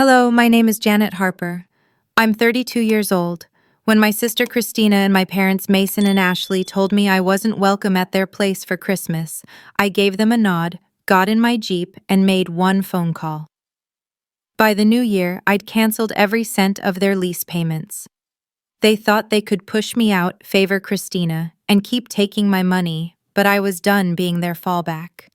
Hello, my name is Janet Harper. I'm 32 years old. When my sister Christina and my parents Mason and Ashley told me I wasn't welcome at their place for Christmas, I gave them a nod, got in my Jeep, and made one phone call. By the new year, I'd canceled every cent of their lease payments. They thought they could push me out, favor Christina, and keep taking my money, but I was done being their fallback.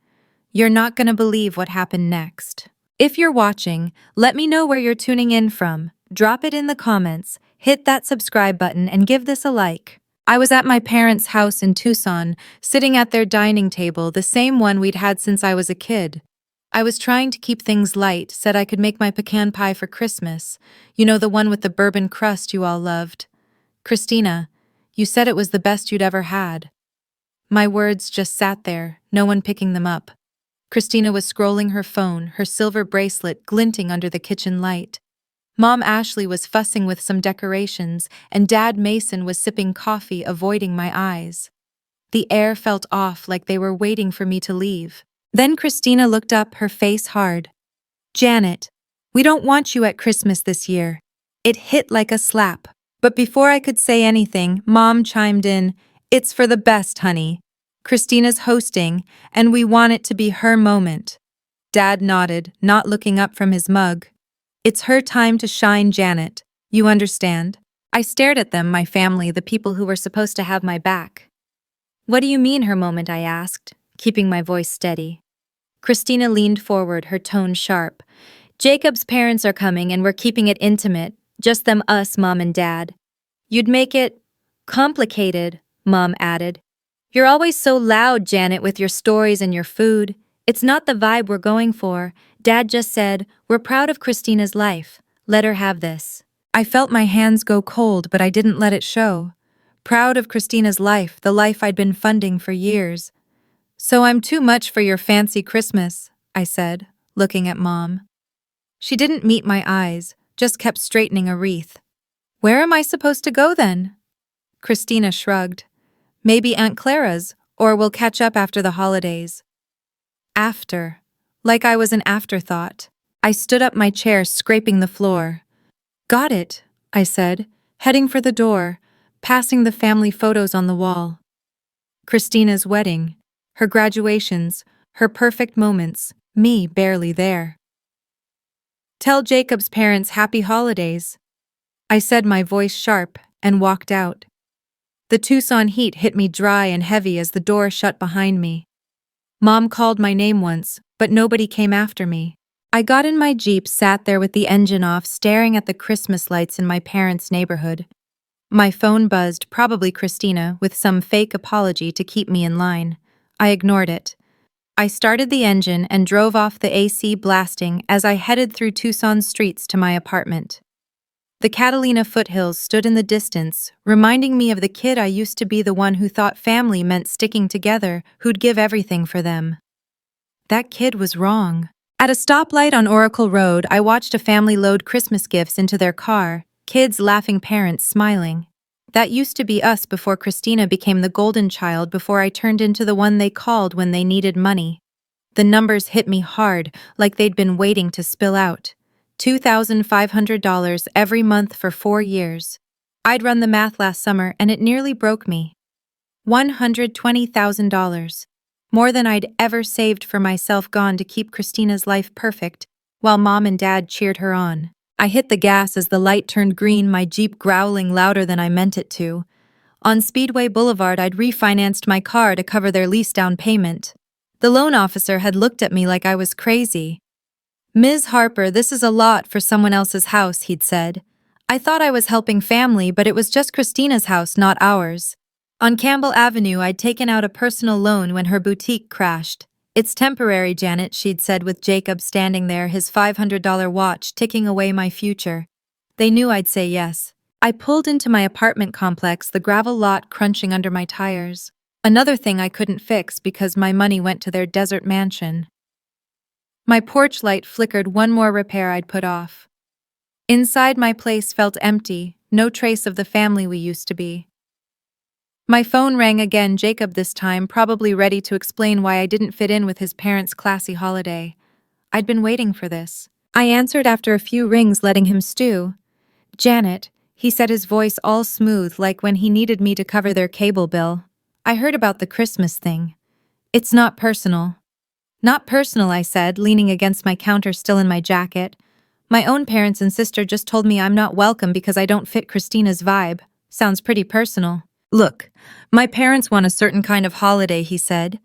You're not gonna believe what happened next. If you're watching, let me know where you're tuning in from. Drop it in the comments, hit that subscribe button, and give this a like. I was at my parents' house in Tucson, sitting at their dining table, the same one we'd had since I was a kid. I was trying to keep things light, said I could make my pecan pie for Christmas. You know, the one with the bourbon crust you all loved. Christina, you said it was the best you'd ever had. My words just sat there, no one picking them up. Christina was scrolling her phone, her silver bracelet glinting under the kitchen light. Mom Ashley was fussing with some decorations, and Dad Mason was sipping coffee, avoiding my eyes. The air felt off, like they were waiting for me to leave. Then Christina looked up, her face hard. Janet, we don't want you at Christmas this year. It hit like a slap. But before I could say anything, Mom chimed in, "It's for the best, honey. Christina's hosting, and we want it to be her moment." Dad nodded, not looking up from his mug. "It's her time to shine, Janet. You understand?" I stared at them, my family, the people who were supposed to have my back. "What do you mean, her moment?" I asked, keeping my voice steady. Christina leaned forward, her tone sharp. "Jacob's parents are coming, and we're keeping it intimate. Just them, us, Mom and Dad." "You'd make it complicated," Mom added. "You're always so loud, Janet, with your stories and your food. It's not the vibe we're going for." Dad just said, "We're proud of Christina's life. Let her have this." I felt my hands go cold, but I didn't let it show. Proud of Christina's life, the life I'd been funding for years. "So I'm too much for your fancy Christmas," I said, looking at Mom. She didn't meet my eyes, just kept straightening a wreath. "Where am I supposed to go then?" Christina shrugged. "Maybe Aunt Clara's, or we'll catch up after the holidays." After. Like I was an afterthought. I stood up my chair, scraping the floor. "Got it," I said, heading for the door, passing the family photos on the wall. Christina's wedding, her graduations, her perfect moments, me barely there. "Tell Jacob's parents happy holidays," I said, my voice sharp, and walked out. The Tucson heat hit me dry and heavy as the door shut behind me. Mom called my name once, but nobody came after me. I got in my Jeep, sat there with the engine off, staring at the Christmas lights in my parents' neighborhood. My phone buzzed, probably Christina, with some fake apology to keep me in line. I ignored it. I started the engine and drove off, the AC blasting, as I headed through Tucson's streets to my apartment. The Catalina foothills stood in the distance, reminding me of the kid I used to be, the one who thought family meant sticking together, who'd give everything for them. That kid was wrong. At a stoplight on Oracle Road, I watched a family load Christmas gifts into their car, kids laughing, parents smiling. That used to be us before Christina became the golden child, before I turned into the one they called when they needed money. The numbers hit me hard, like they'd been waiting to spill out. $2,500 every month for 4 years. I'd run the math last summer, and it nearly broke me. $120,000. More than I'd ever saved for myself, gone to keep Christina's life perfect, while Mom and Dad cheered her on. I hit the gas as the light turned green, my Jeep growling louder than I meant it to. On Speedway Boulevard, I'd refinanced my car to cover their lease down payment. The loan officer had looked at me like I was crazy. "Ms. Harper, this is a lot for someone else's house," he'd said. I thought I was helping family, but it was just Christina's house, not ours. On Campbell Avenue, I'd taken out a personal loan when her boutique crashed. "It's temporary, Janet," she'd said, with Jacob standing there, his $500 watch ticking away my future. They knew I'd say yes. I pulled into my apartment complex, the gravel lot crunching under my tires. Another thing I couldn't fix because my money went to their desert mansion. My porch light flickered, one more repair I'd put off. Inside, my place felt empty, no trace of the family we used to be. My phone rang again, Jacob this time, probably ready to explain why I didn't fit in with his parents' classy holiday. I'd been waiting for this. I answered after a few rings, letting him stew. Janet, he said, his voice all smooth like when he needed me to cover their cable bill. I heard about the Christmas thing. It's not personal. Not personal, I said, leaning against my counter still in my jacket. My own parents and sister just told me I'm not welcome because I don't fit Christina's vibe. Sounds pretty personal. Look, my parents want a certain kind of holiday, he said.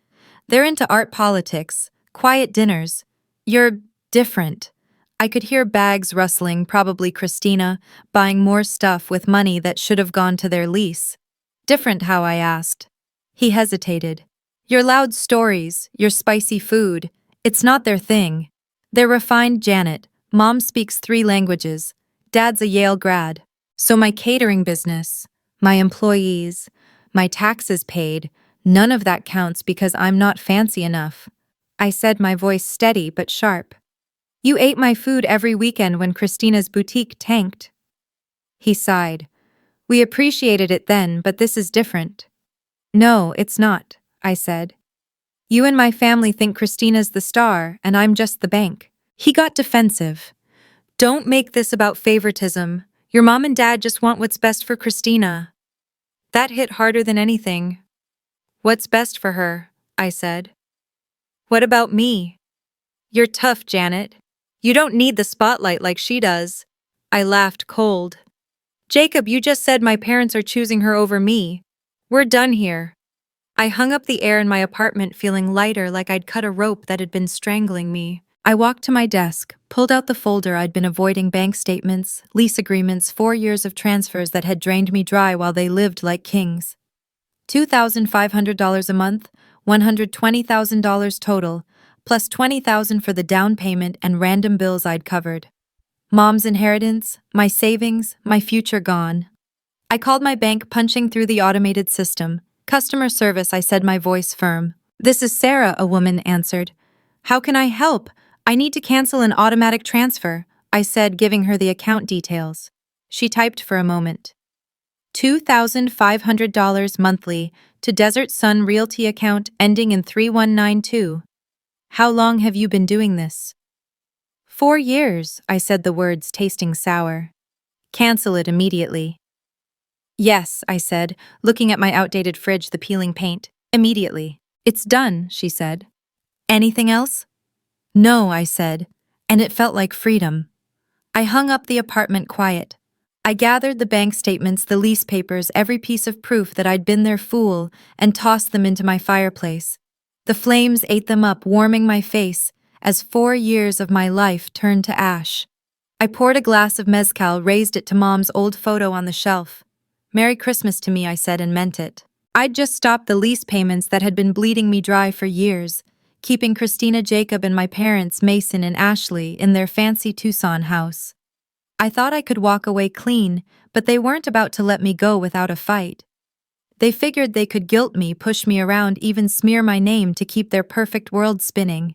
They're into art politics, quiet dinners. You're different. I could hear bags rustling, probably Christina, buying more stuff with money that should have gone to their lease. Different how, I asked. He hesitated. Your loud stories, your spicy food, it's not their thing. They're refined, Janet. Mom speaks 3 languages. Dad's a Yale grad. So my catering business, my employees, my taxes paid, none of that counts because I'm not fancy enough. I said, my voice steady but sharp. You ate my food every weekend when Christina's boutique tanked. He sighed. We appreciated it then, but this is different. No, it's not, I said. You and my family think Christina's the star, and I'm just the bank. He got defensive. Don't make this about favoritism. Your mom and dad just want what's best for Christina. That hit harder than anything. What's best for her, I said. What about me? You're tough, Janet. You don't need the spotlight like she does. I laughed cold. Jacob, you just said my parents are choosing her over me. We're done here. I hung up the air in my apartment, feeling lighter, like I'd cut a rope that had been strangling me. I walked to my desk, pulled out the folder I'd been avoiding: bank statements, lease agreements, 4 years of transfers that had drained me dry while they lived like kings. $2,500 a month, $120,000 total, plus $20,000 for the down payment and random bills I'd covered. Mom's inheritance, my savings, my future gone. I called my bank, punching through the automated system. Customer service, I said, my voice firm. This is Sarah, a woman answered. How can I help? I need to cancel an automatic transfer, I said, giving her the account details. She typed for a moment. $2,500 monthly to Desert Sun Realty account ending in 3192. How long have you been doing this? 4 years, I said, the words tasting sour. Cancel it immediately. Yes, I said, looking at my outdated fridge, the peeling paint. Immediately. It's done, she said. Anything else? No, I said, and it felt like freedom. I hung up the apartment quiet. I gathered the bank statements, the lease papers, every piece of proof that I'd been their fool, and tossed them into my fireplace. The flames ate them up, warming my face, as 4 years of my life turned to ash. I poured a glass of mezcal, raised it to Mom's old photo on the shelf. Merry Christmas to me, I said, and meant it. I'd just stopped the lease payments that had been bleeding me dry for years, keeping Christina, Jacob, and my parents, Mason and Ashley, in their fancy Tucson house. I thought I could walk away clean, but they weren't about to let me go without a fight. They figured they could guilt me, push me around, even smear my name to keep their perfect world spinning.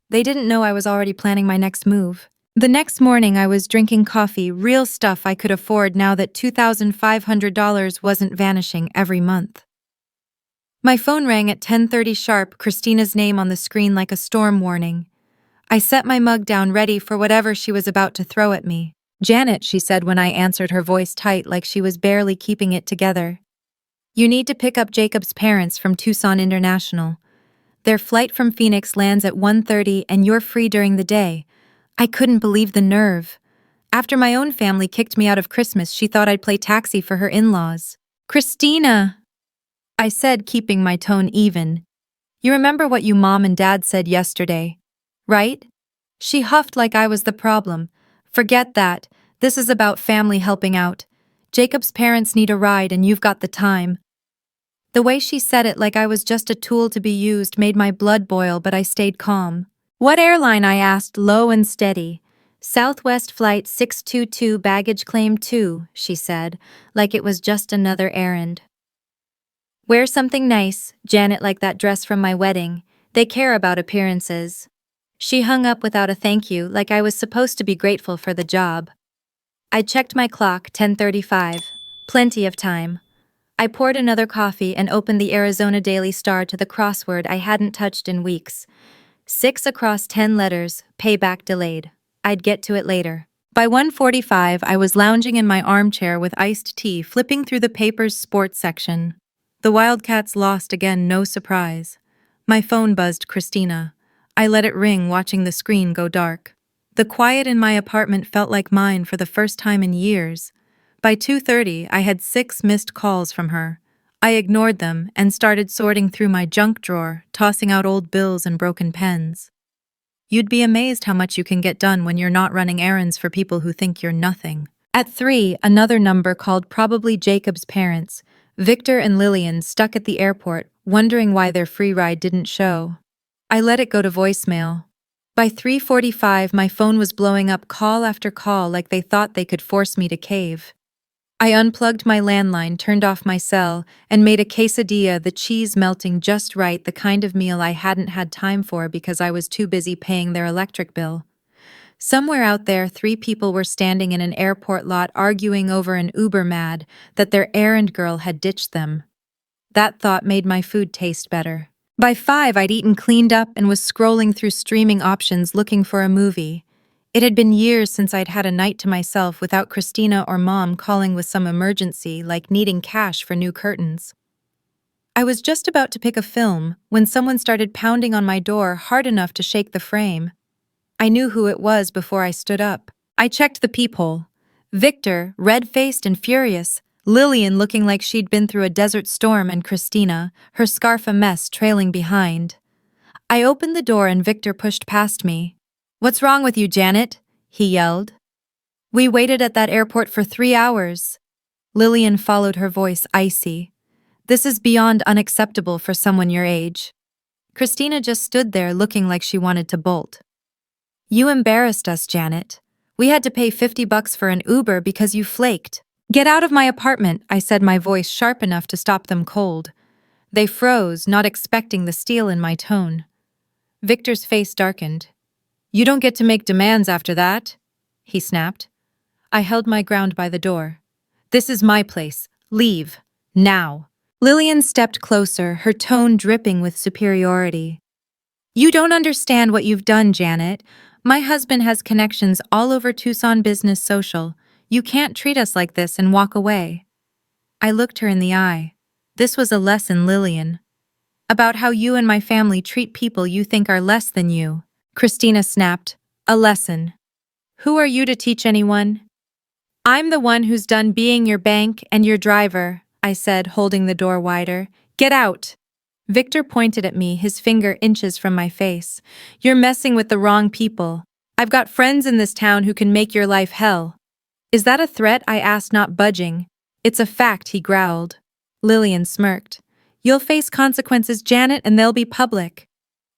They didn't know I was already planning my next move. The next morning I was drinking coffee, real stuff I could afford now that $2,500 wasn't vanishing every month. My phone rang at 10:30 sharp, Christina's name on the screen like a storm warning. I set my mug down, ready for whatever she was about to throw at me. Janet, she said when I answered, her voice tight like she was barely keeping it together. You need to pick up Jacob's parents from Tucson International. Their flight from Phoenix lands at 1:30 and you're free during the day. I couldn't believe the nerve. After my own family kicked me out of Christmas, she thought I'd play taxi for her in-laws. Christina, I said, keeping my tone even. You remember what you mom and dad said yesterday, right? She huffed like I was the problem. Forget that. This is about family helping out. Jacob's parents need a ride and you've got the time. The way she said it, like I was just a tool to be used, made my blood boil, but I stayed calm. What airline? I asked, low and steady. Southwest Flight 622, baggage claim 2, she said, like it was just another errand. Wear something nice, Janet, like that dress from my wedding. They care about appearances. She hung up without a thank you, like I was supposed to be grateful for the job. I checked my clock, 10:35. Plenty of time. I poured another coffee and opened the Arizona Daily Star to the crossword I hadn't touched in weeks. 6 across 10 letters, payback delayed. I'd get to it later. By 1:45, I was lounging in my armchair with iced tea, flipping through the paper's sports section. The Wildcats lost again, no surprise. My phone buzzed Christina. I let it ring, watching the screen go dark. The quiet in my apartment felt like mine for the first time in years. By 2:30, I had 6 missed calls from her. I ignored them and started sorting through my junk drawer, tossing out old bills and broken pens. You'd be amazed how much you can get done when you're not running errands for people who think you're nothing. At 3, another number called, probably Jacob's parents, Victor and Lillian, stuck at the airport, wondering why their free ride didn't show. I let it go to voicemail. By 3:45, my phone was blowing up call after call like they thought they could force me to cave. I unplugged my landline, turned off my cell, and made a quesadilla, the cheese melting just right, the kind of meal I hadn't had time for because I was too busy paying their electric bill. Somewhere out there, 3 people were standing in an airport lot arguing over an Uber, mad that their errand girl had ditched them. That thought made my food taste better. By 5, I'd eaten, cleaned up, and was scrolling through streaming options looking for a movie. It had been years since I'd had a night to myself without Christina or Mom calling with some emergency, like needing cash for new curtains. I was just about to pick a film when someone started pounding on my door hard enough to shake the frame. I knew who it was before I stood up. I checked the peephole. Victor, red-faced and furious, Lillian looking like she'd been through a desert storm, and Christina, her scarf a mess, trailing behind. I opened the door and Victor pushed past me. "What's wrong with you, Janet?" he yelled. "We waited at that airport for 3 hours. Lillian followed, her voice icy. "This is beyond unacceptable for someone your age." Christina just stood there looking like she wanted to bolt. "You embarrassed us, Janet. We had to pay $50 for an Uber because you flaked." "Get out of my apartment," I said, my voice sharp enough to stop them cold. They froze, not expecting the steel in my tone. Victor's face darkened. "You don't get to make demands after that," he snapped. I held my ground by the door. "This is my place. Leave. Now." Lillian stepped closer, her tone dripping with superiority. "You don't understand what you've done, Janet. My husband has connections all over Tucson business social. You can't treat us like this and walk away." I looked her in the eye. "This was a lesson, Lillian. About how you and my family treat people you think are less than you." Christina snapped. "A lesson? Who are you to teach anyone?" "I'm the one who's done being your bank and your driver," I said, holding the door wider. "Get out." Victor pointed at me, his finger inches from my face. "You're messing with the wrong people. I've got friends in this town who can make your life hell." "Is that a threat?" I asked, not budging. "It's a fact," he growled. Lillian smirked. "You'll face consequences, Janet, and they'll be public."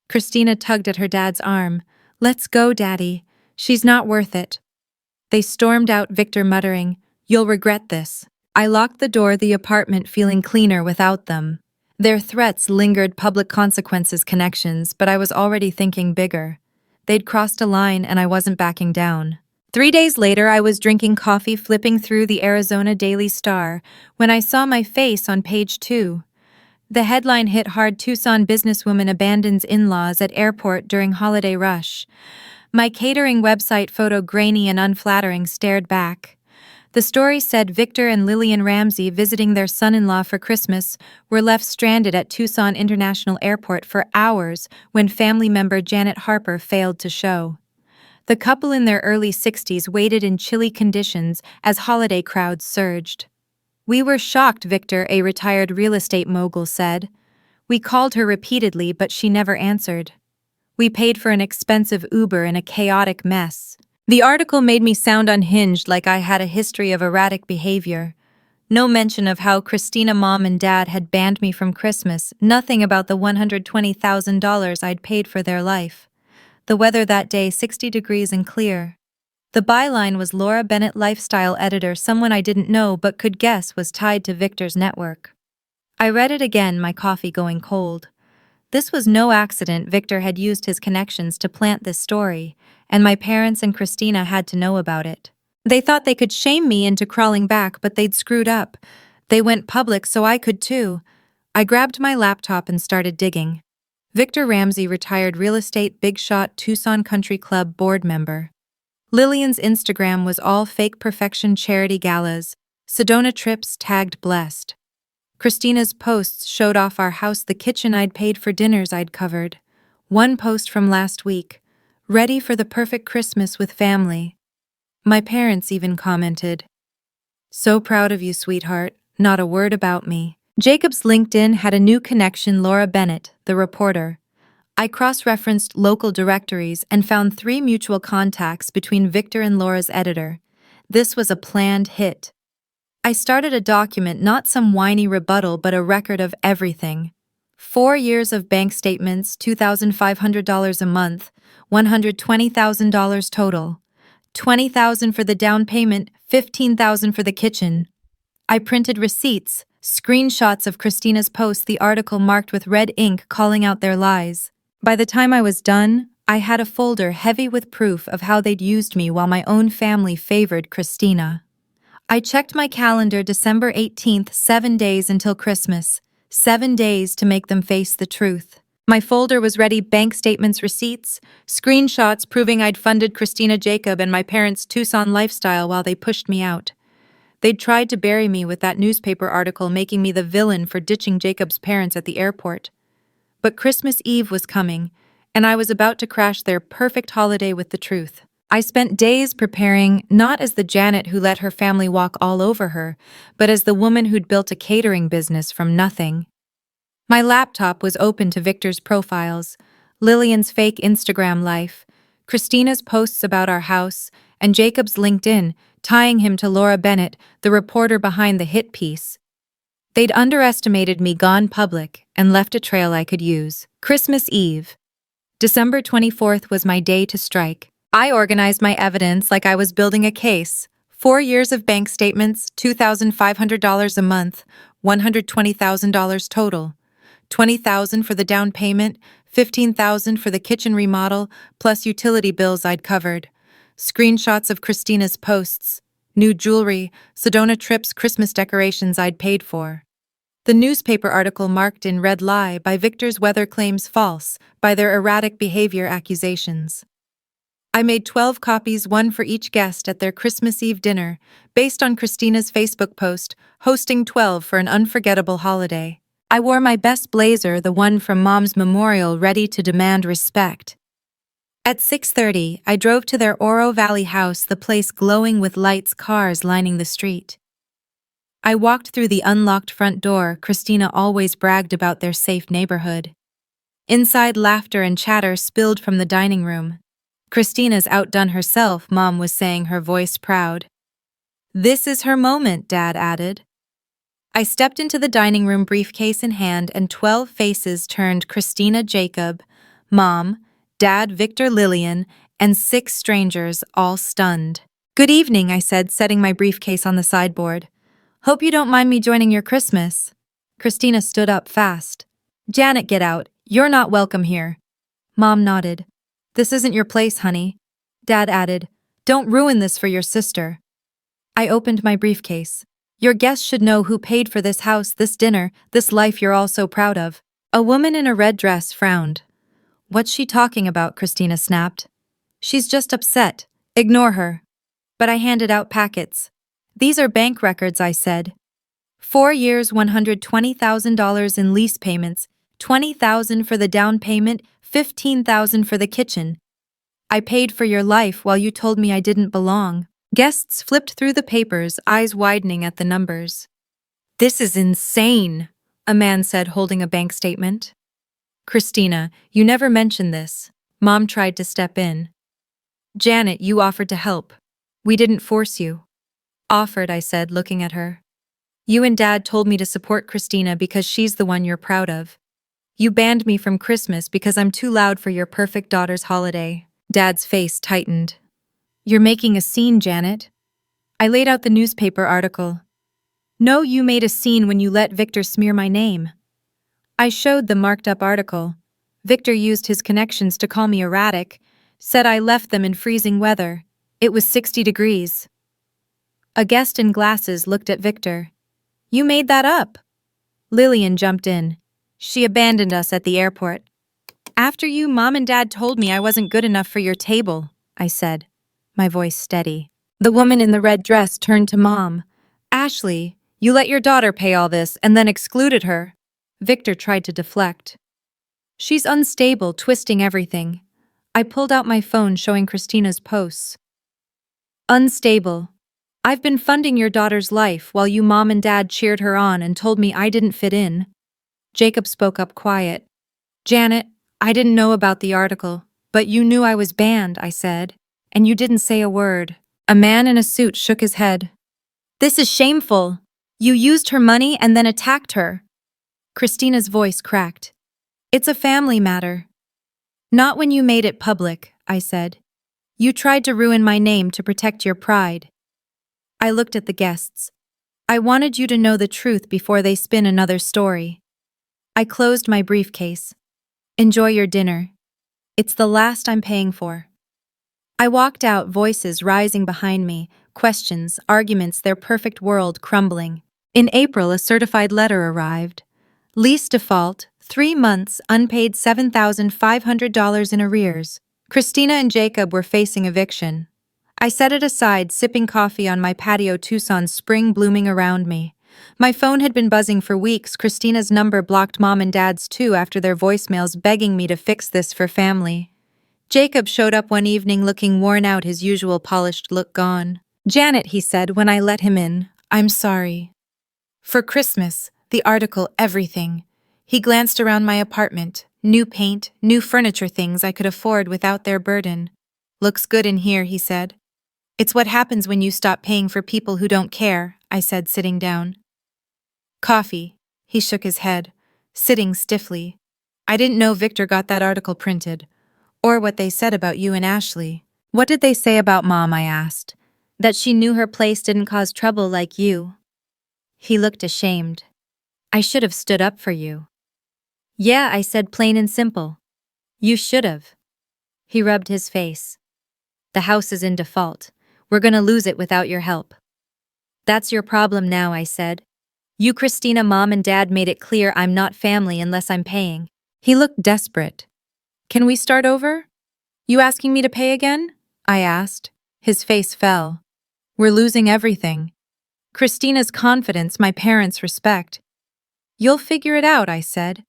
Christina tugged at her dad's arm. "Let's go, Daddy. She's not worth it." They stormed out, Victor muttering, "You'll regret this." I locked the door, the apartment feeling cleaner without them. Their threats lingered, public consequences, connections, but I was already thinking bigger. They'd crossed a line and I wasn't backing down. 3 days later, I was drinking coffee, flipping through the Arizona Daily Star, when I saw my face on page 2. The headline hit hard: "Tucson businesswoman abandons in-laws at airport during holiday rush." My catering website photo, grainy and unflattering, stared back. The story said Victor and Lillian Ramsey, visiting their son-in-law for Christmas, were left stranded at Tucson International Airport for hours when family member Janet Harper failed to show. The couple in their early 60s waited in chilly conditions as holiday crowds surged. "We were shocked," Victor, a retired real estate mogul, said. "We called her repeatedly, but she never answered. We paid for an expensive Uber in a chaotic mess." The article made me sound unhinged, like I had a history of erratic behavior. No mention of how Christina, Mom, and Dad had banned me from Christmas, nothing about the $120,000 I'd paid for their life. The weather that day, 60 degrees and clear. The byline was Laura Bennett, lifestyle editor, someone I didn't know but could guess was tied to Victor's network. I read it again, my coffee going cold. This was no accident. Victor had used his connections to plant this story, and my parents and Christina had to know about it. They thought they could shame me into crawling back, but they'd screwed up. They went public, so I could too. I grabbed my laptop and started digging. Victor Ramsey, retired real estate big shot, Tucson Country Club board member. Lillian's Instagram was all fake perfection charity galas, Sedona trips tagged blessed. Christina's posts showed off our house, the kitchen I'd paid for, dinners I'd covered. One post from last week, ready for the perfect Christmas with family. My parents even commented, "So proud of you, sweetheart, not a word about me." Jacob's LinkedIn had a new connection, Laura Bennett, the reporter. I cross-referenced local directories and found 3 mutual contacts between Victor and Laura's editor. This was a planned hit. I started a document, not some whiny rebuttal, but a record of everything. 4 years of bank statements, $2,500 a month, $120,000 total. $20,000 for the down payment, $15,000 for the kitchen. I printed receipts, screenshots of Christina's posts, the article marked with red ink calling out their lies. By the time I was done, I had a folder heavy with proof of how they'd used me while my own family favored Christina. I checked my calendar, December 18th, 7 days until Christmas. 7 days to make them face the truth. My folder was ready: bank statements, receipts, screenshots proving I'd funded Christina, Jacob, and my parents' Tucson lifestyle while they pushed me out. They'd tried to bury me with that newspaper article, making me the villain for ditching Jacob's parents at the airport. But Christmas Eve was coming, and I was about to crash their perfect holiday with the truth. I spent days preparing, not as the Janet who let her family walk all over her, but as the woman who'd built a catering business from nothing. My laptop was open to Victor's profiles, Lillian's fake Instagram life, Christina's posts about our house, and Jacob's LinkedIn, tying him to Laura Bennett, the reporter behind the hit piece. They'd underestimated me, gone public, and left a trail I could use. Christmas Eve. December 24th was my day to strike. I organized my evidence like I was building a case. 4 years of bank statements, $2,500 a month, $120,000 total. $20,000 for the down payment, $15,000 for the kitchen remodel, plus utility bills I'd covered. Screenshots of Christina's posts, new jewelry, Sedona trips, Christmas decorations I'd paid for. The newspaper article marked in red lie by Victor's weather claims false by their erratic behavior accusations. I made 12 copies, one for each guest at their Christmas Eve dinner, based on Christina's Facebook post, hosting 12 for an unforgettable holiday. I wore my best blazer, the one from Mom's memorial, ready to demand respect. At 6:30, I drove to their Oro Valley house, the place glowing with lights, cars lining the street. I walked through the unlocked front door. Christina always bragged about their safe neighborhood. Inside, laughter and chatter spilled from the dining room. "Christina's outdone herself," Mom was saying, her voice proud. "This is her moment," Dad added. I stepped into the dining room, briefcase in hand, and 12 faces turned: Christina, Jacob, Mom, Dad, Victor, Lillian, and 6 strangers, all stunned. "Good evening," I said, setting my briefcase on the sideboard. "Hope you don't mind me joining your Christmas." Christina stood up fast. "Janet, get out. You're not welcome here." Mom nodded. "This isn't your place, honey." Dad added, "Don't ruin this for your sister." I opened my briefcase. "Your guests should know who paid for this house, this dinner, this life you're all so proud of." A woman in a red dress frowned. "What's she talking about?" Christina snapped. "She's just upset. Ignore her." But I handed out packets. "These are bank records," I said. 4 years, $120,000 in lease payments, $20,000 for the down payment, $15,000 for the kitchen. I paid for your life while you told me I didn't belong. Guests flipped through the papers, eyes widening at the numbers. "This is insane," a man said, holding a bank statement. "Christina, you never mentioned this." Mom tried to step in. "Janet, you offered to help. We didn't force you." "Offered," I said, looking at her. "You and Dad told me to support Christina because she's the one you're proud of. You banned me from Christmas because I'm too loud for your perfect daughter's holiday." Dad's face tightened. "You're making a scene, Janet." I laid out the newspaper article. "No, you made a scene when you let Victor smear my name." I showed the marked-up article. Victor used his connections to call me erratic, said I left them in freezing weather. It was 60 degrees. A guest in glasses looked at Victor. "You made that up." Lillian jumped in. "She abandoned us at the airport." "After you, Mom and Dad told me I wasn't good enough for your table," I said. my voice steady. The woman in the red dress turned to Mom. Ashley, you let your daughter pay all this and then excluded her. Victor tried to deflect. She's unstable, twisting everything. I pulled out my phone showing Christina's posts. Unstable. I've been funding your daughter's life while you Mom and Dad cheered her on and told me I didn't fit in. Jacob spoke up quiet. Janet, I didn't know about the article, but you knew I was banned, I said, and you didn't say a word. A man in a suit shook his head. This is shameful. You used her money and then attacked her. Christina's voice cracked. It's a family matter. Not when you made it public, I said. You tried to ruin my name to protect your pride. I looked at the guests. I wanted you to know the truth before they spin another story. I closed my briefcase. Enjoy your dinner. It's the last I'm paying for. I walked out, voices rising behind me, questions, arguments, their perfect world crumbling. In April, a certified letter arrived. Lease default, 3 months, unpaid $7,500 in arrears. Christina and Jacob were facing eviction. I set it aside, sipping coffee on my patio, Tucson spring blooming around me. My phone had been buzzing for weeks. Christina's number blocked Mom and Dad's too after their voicemails begging me to fix this for family. Jacob showed up one evening looking worn out, his usual polished look gone. Janet, he said when I let him in, I'm sorry. For Christmas, the article, everything. He glanced around my apartment. New paint, new furniture, things I could afford without their burden. Looks good in here, he said. It's what happens when you stop paying for people who don't care, I said, sitting down. Coffee. He shook his head, sitting stiffly. I didn't know Victor got that article printed. Or what they said about you and Ashley. What did they say about Mom, I asked. That she knew her place didn't cause trouble like you. He looked ashamed. I should have stood up for you. Yeah, I said, plain and simple. You should have. He rubbed his face. The house is in default. We're gonna lose it without your help. That's your problem now, I said. You, Christina, Mom and Dad made it clear I'm not family unless I'm paying. He looked desperate. Can we start over? You asking me to pay again? I asked. His face fell. We're losing everything. Christina's confidence, my parents' respect. You'll figure it out, I said.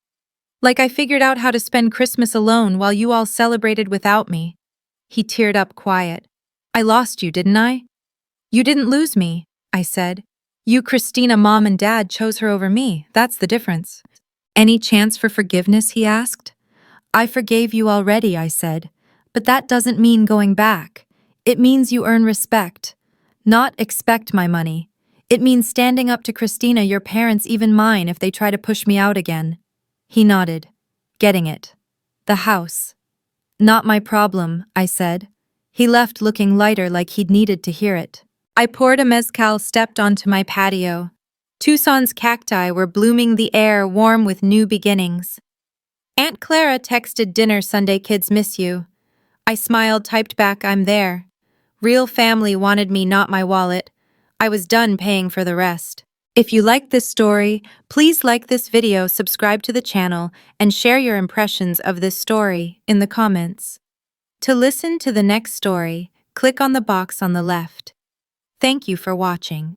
Like I figured out how to spend Christmas alone while you all celebrated without me. He teared up quiet. I lost you, didn't I? You didn't lose me, I said. You, Christina, Mom and Dad chose her over me. That's the difference. Any chance for forgiveness, he asked. I forgave you already, I said. But that doesn't mean going back. It means you earn respect. Not expect my money. It means standing up to Christina, your parents, even mine, if they try to push me out again. He nodded. Getting it. The house. Not my problem, I said. He left looking lighter, like he'd needed to hear it. I poured a mezcal, stepped onto my patio. Tucson's cacti were blooming, the air warm with new beginnings. Aunt Clara texted dinner Sunday, kids miss you. I smiled, typed back, I'm there. Real family wanted me, not my wallet. I was done paying for the rest. If you liked this story, please like this video, subscribe to the channel, and share your impressions of this story in the comments. To listen to the next story, click on the box on the left. Thank you for watching.